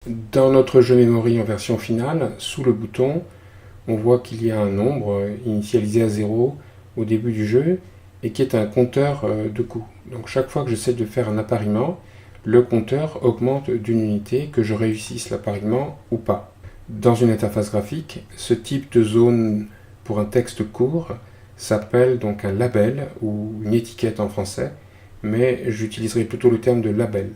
Dans notre jeu memory en version finale, sous le bouton, on voit qu'il y a un nombre initialisé à 0 au début du jeu et qui est un compteur de coups. Donc chaque fois que j'essaie de faire un appariement, le compteur augmente d'une unité, que je réussisse l'appariement ou pas. Dans une interface graphique, ce type de zone pour un texte court s'appelle donc un label ou une étiquette en français, mais j'utiliserai plutôt le terme de label.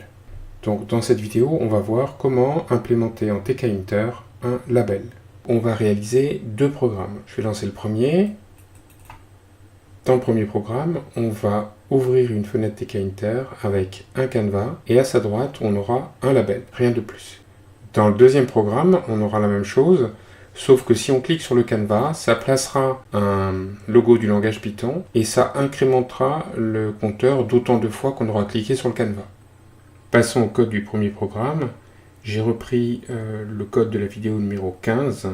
Donc dans cette vidéo, on va voir comment implémenter en TK-Inter un label. On va réaliser deux programmes. Je vais lancer le premier. Dans le premier programme, on va ouvrir une fenêtre TK-Inter avec un canevas et à sa droite, on aura un label, rien de plus. Dans le deuxième programme, on aura la même chose, sauf que si on clique sur le canevas, ça placera un logo du langage Python et ça incrémentera le compteur d'autant de fois qu'on aura cliqué sur le canevas. Passons au code du premier programme. J'ai repris le code de la vidéo numéro 15.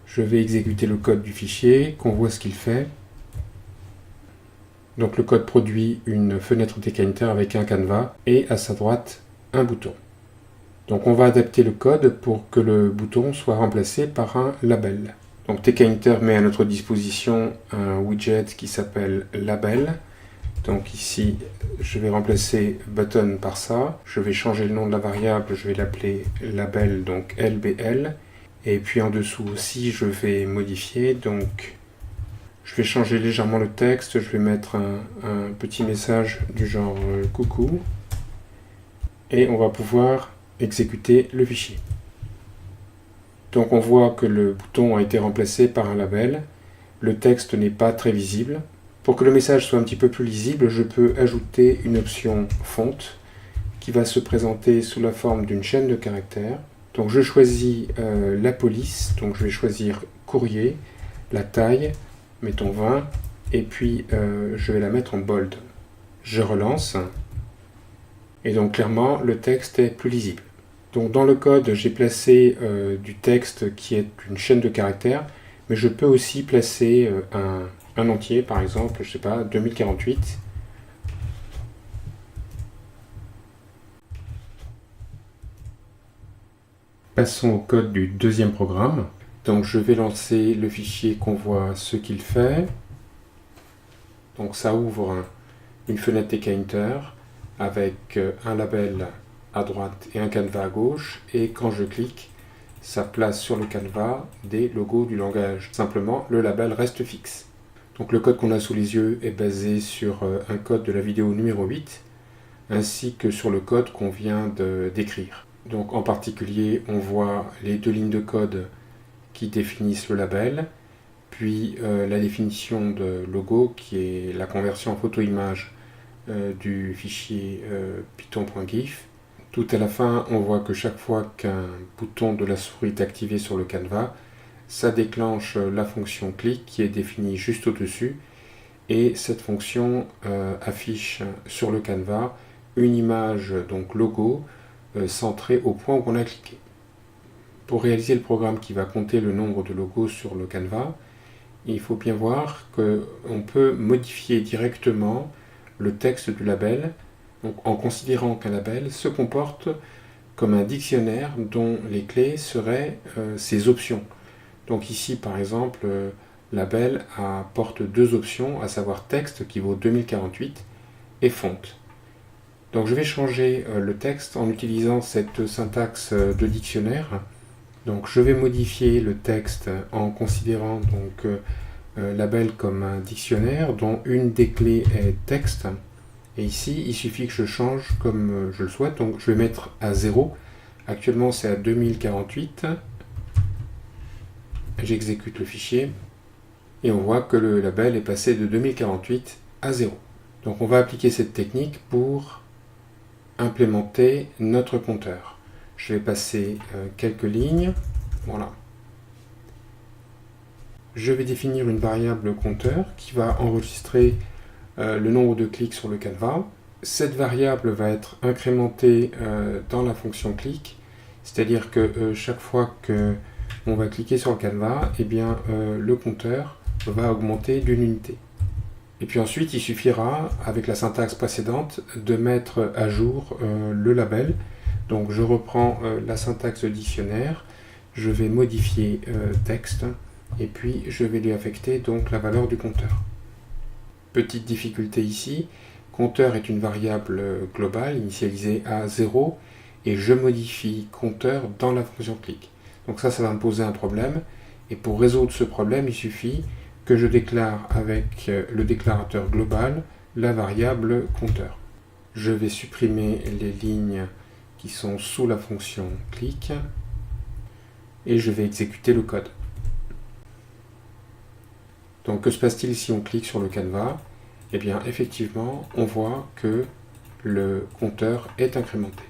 Je vais exécuter le code du fichier, qu'on voit ce qu'il fait. Donc le code produit une fenêtre TK-Inter avec un canevas et à sa droite un bouton. Donc on va adapter le code pour que le bouton soit remplacé par un label. Donc TK-Inter met à notre disposition un widget qui s'appelle label. Donc ici, je vais remplacer button par ça. Je vais changer le nom de la variable, je vais l'appeler label, donc LBL. Et puis en dessous aussi, je vais modifier. Donc je vais changer légèrement le texte. Je vais mettre un petit message du genre coucou. Et on va pouvoir exécuter le fichier. Donc on voit que le bouton a été remplacé par un label. Le texte n'est pas très visible. Pour que le message soit un petit peu plus lisible, je peux ajouter une option fonte qui va se présenter sous la forme d'une chaîne de caractères. Donc je choisis la police, donc je vais choisir courrier, la taille, mettons 20, et puis je vais la mettre en bold. Je relance, et donc clairement le texte est plus lisible. Donc dans le code, j'ai placé du texte qui est une chaîne de caractères, mais je peux aussi placer un entier, par exemple, je sais pas, 2048. Passons au code du deuxième programme. Donc je vais lancer le fichier qu'on voit ce qu'il fait. Donc ça ouvre une fenêtre TK-Inter avec un label à droite et un canevas à gauche. Et quand je clique, ça place sur le canevas des logos du langage. Simplement, le label reste fixe. Donc le code qu'on a sous les yeux est basé sur un code de la vidéo numéro 8, ainsi que sur le code qu'on vient d'écrire. Donc en particulier, on voit les deux lignes de code qui définissent le label, puis la définition de logo qui est la conversion en photo-image du fichier python.gif. Tout à la fin, on voit que chaque fois qu'un bouton de la souris est activé sur le canevas, ça déclenche la fonction click qui est définie juste au-dessus et cette fonction affiche sur le canevas une image, donc logo, centrée au point où on a cliqué. Pour réaliser le programme qui va compter le nombre de logos sur le canevas, il faut bien voir qu'on peut modifier directement le texte du label, donc en considérant qu'un label se comporte comme un dictionnaire dont les clés seraient ses options. Donc ici, par exemple, label apporte deux options, à savoir texte qui vaut 2048 et fonte. Donc je vais changer le texte en utilisant cette syntaxe de dictionnaire. Donc je vais modifier le texte en considérant donc label comme un dictionnaire dont une des clés est texte. Et ici, il suffit que je change comme je le souhaite. Donc je vais mettre à 0. Actuellement, c'est à 2048. J'exécute le fichier et on voit que le label est passé de 2048 à 0. Donc on va appliquer cette technique pour implémenter notre compteur. Je vais passer quelques lignes. Voilà. Je vais définir une variable compteur qui va enregistrer le nombre de clics sur le canevas. Cette variable va être incrémentée dans la fonction click, c'est-à-dire que chaque fois que on va cliquer sur le canevas, et bien, le compteur va augmenter d'une unité. Et puis ensuite, il suffira, avec la syntaxe précédente, de mettre à jour le label Donc je reprends la syntaxe de dictionnaire, je vais modifier texte et puis je vais lui affecter donc la valeur du compteur. Petite difficulté ici, compteur est une variable globale initialisée à 0 et je modifie compteur dans la fonction click. Donc ça va me poser un problème et pour résoudre ce problème, il suffit que je déclare avec le déclarateur global la variable compteur. Je vais supprimer les lignes qui sont sous la fonction click et je vais exécuter le code. Donc que se passe-t-il si on clique sur le canevas? Eh bien effectivement, on voit que le compteur est incrémenté.